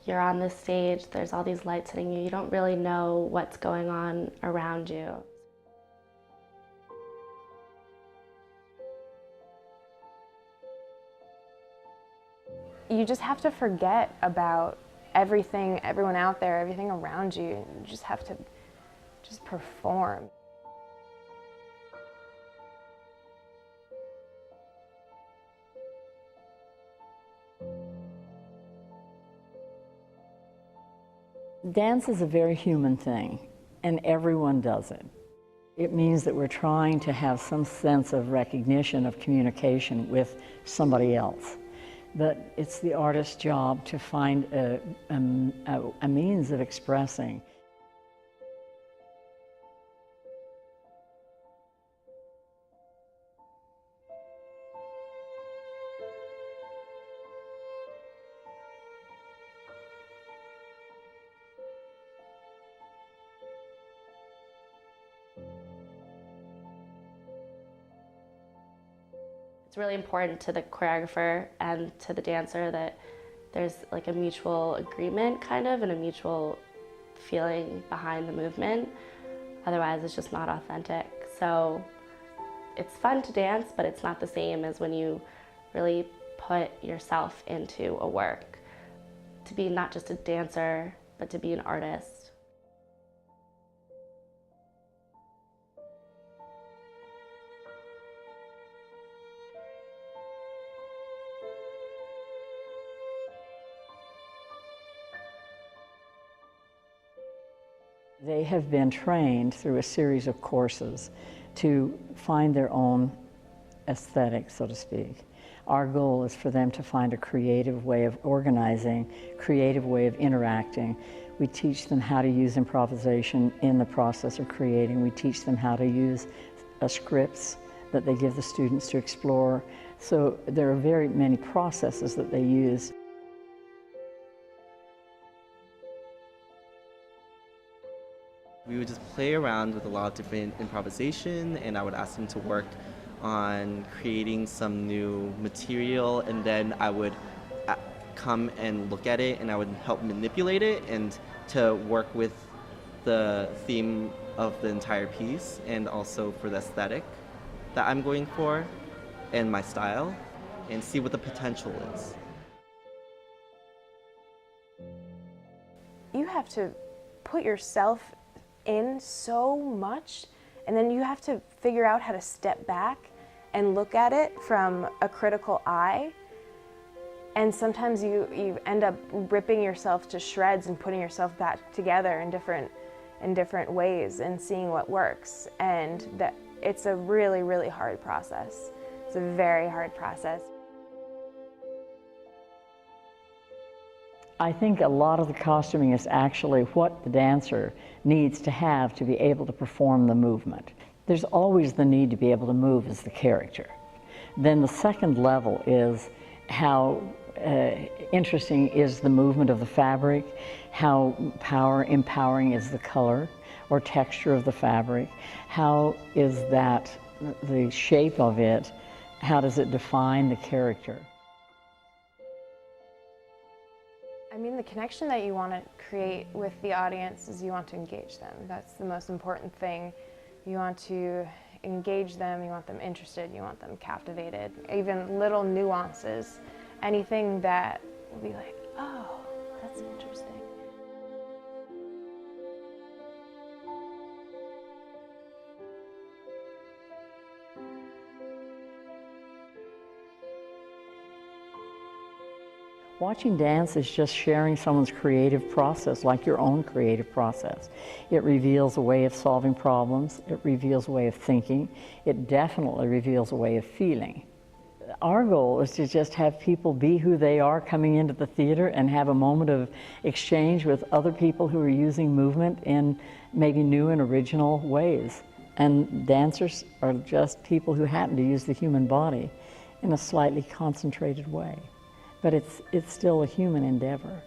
you're on this stage, there's all these lights hitting you, you don't really know what's going on around you. You just have to forget about everything, everyone out there, everything around you. You just have to just perform. Dance is a very human thing, and everyone does it. It means that we're trying to have some sense of recognition, of communication with somebody else. But it's the artist's job to find a means of expressing. It's really important to the choreographer and to the dancer that there's like a mutual agreement kind of and a mutual feeling behind the movement. Otherwise it's just not authentic. So it's fun to dance, but it's not the same as when you really put yourself into a work. To be not just a dancer, but to be an artist. They have been trained through a series of courses to find their own aesthetic, so to speak. Our goal is for them to find a creative way of organizing, creative way of interacting. We teach them how to use improvisation in the process of creating. We teach them how to use scripts that they give the students to explore. So there are very many processes that they use. We would just play around with a lot of different improvisation, and I would ask them to work on creating some new material, and then I would come and look at it and I would help manipulate it and to work with the theme of the entire piece and also for the aesthetic that I'm going for and my style and see what the potential is. You have to put yourself in so much, and then you have to figure out how to step back and look at it from a critical eye. And sometimes you end up ripping yourself to shreds and putting yourself back together in different ways and seeing what works. And that it's a really, really hard process. It's a very hard process. I think a lot of the costuming is actually what the dancer needs to have to be able to perform the movement. There's always the need to be able to move as the character. Then the second level is how interesting is the movement of the fabric, how empowering is the color or texture of the fabric, how is that, the shape of it, how does it define the character. I mean, the connection that you want to create with the audience is you want to engage them. That's the most important thing. You want to engage them, you want them interested, you want them captivated. Even little nuances, anything that will be like, oh, that's interesting. Watching dance is just sharing someone's creative process, like your own creative process. It reveals a way of solving problems, it reveals a way of thinking, it definitely reveals a way of feeling. Our goal is to just have people be who they are coming into the theater and have a moment of exchange with other people who are using movement in maybe new and original ways. And dancers are just people who happen to use the human body in a slightly concentrated way. But it's still a human endeavor.